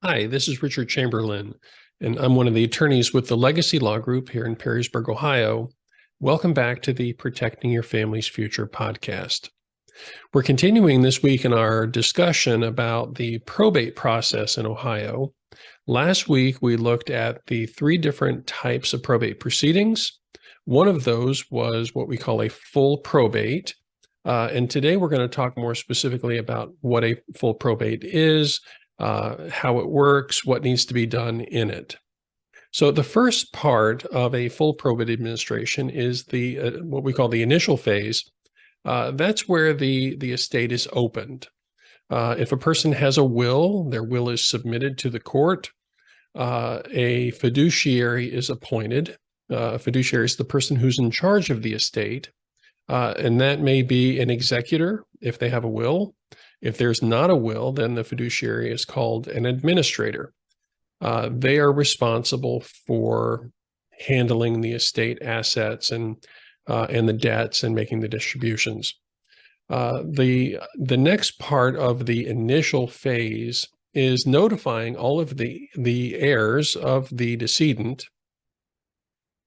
Hi, this is Richard Chamberlain, and I'm one of the attorneys with the Legacy Law Group here in Perrysburg, Ohio. Welcome back to the Protecting Your Family's Future podcast. We're continuing this week in our discussion about the probate process in Ohio. Last week, we looked at the three different types of probate proceedings. One of those was what we call a full probate. And today we're going to talk more specifically about what a full probate is, how it works, what needs to be done in it. So the first part of a full probate administration is the what we call the initial phase. That's where the estate is opened. If a person has a will, their will is submitted to the court. A fiduciary is appointed. A fiduciary is the person who's in charge of the estate, and that may be an executor if they have a will. If there's not a will, then the fiduciary is called an administrator. They are responsible for handling the estate assets and the debts and making the distributions. The next part of the initial phase is notifying all of the heirs of the decedent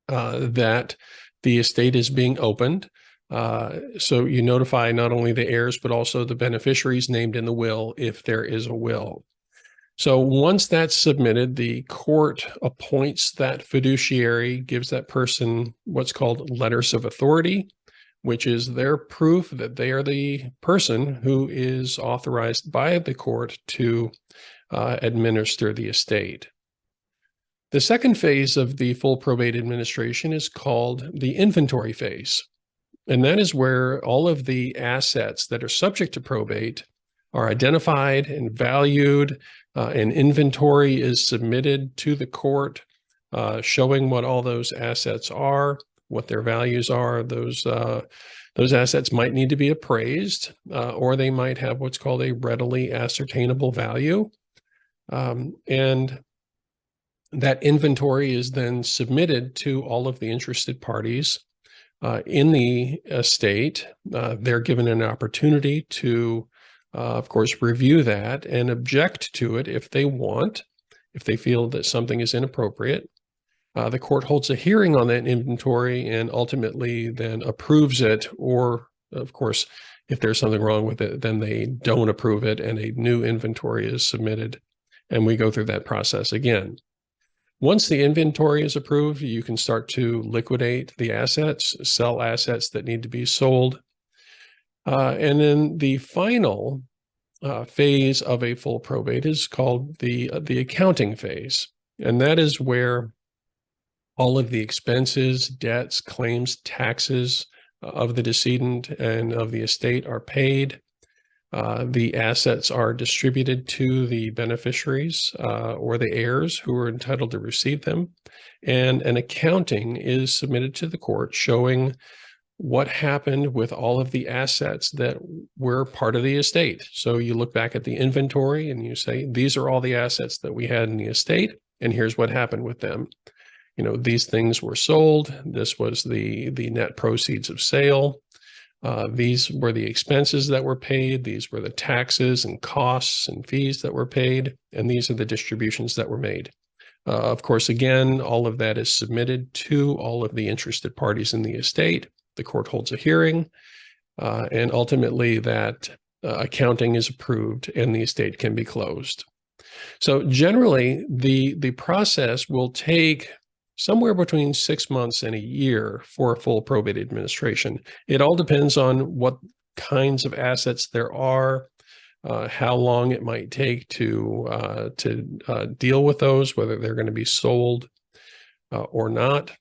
that the estate is being opened. So you notify not only the heirs, but also the beneficiaries named in the will, if there is a will. So once that's submitted, the court appoints that fiduciary, gives that person what's called letters of authority, which is their proof that they are the person who is authorized by the court to administer the estate. The second phase of the full probate administration is called the inventory phase. And that is where all of the assets that are subject to probate are identified and valued. An inventory is submitted to the court, showing what all those assets are, what their values are. Those assets might need to be appraised, or they might have what's called a readily ascertainable value. And that inventory is then submitted to all of the interested parties in the estate. They're given an opportunity to, of course, review that and object to it if they want, if they feel that something is inappropriate. The court holds a hearing on that inventory and ultimately then approves it, or, of course, if there's something wrong with it, then they don't approve it and a new inventory is submitted, and we go through that process again. Once the inventory is approved, you can start to liquidate the assets, sell assets that need to be sold. And then the final phase of a full probate is called the accounting phase. And that is where all of the expenses, debts, claims, taxes of the decedent and of the estate are paid. The assets are distributed to the beneficiaries or the heirs who are entitled to receive them. And an accounting is submitted to the court showing what happened with all of the assets that were part of the estate. So you look back at the inventory and you say, these are all the assets that we had in the estate, and here's what happened with them. You know, these things were sold. This was the net proceeds of sale. These were the expenses that were paid. These were the taxes and costs and fees that were paid. And these are the distributions that were made. Of course, again, all of that is submitted to all of the interested parties in the estate. The court holds a hearing, and ultimately that accounting is approved and the estate can be closed. So generally, the process will take somewhere between 6 months and a year for a full probate administration. It all depends on what kinds of assets there are, how long it might take to deal with those, whether they're going to be sold or not.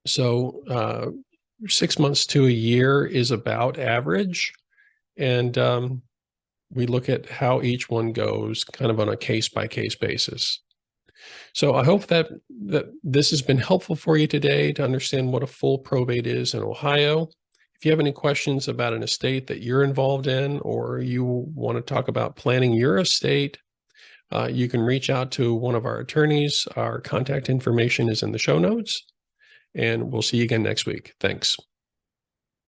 So 6 months to a year is about average. And we look at how each one goes kind of on a case-by-case basis. So I hope that this has been helpful for you today to understand what a full probate is in Ohio. If you have any questions about an estate that you're involved in, or you want to talk about planning your estate, you can reach out to one of our attorneys. Our contact information is in the show notes, and we'll see you again next week. Thanks.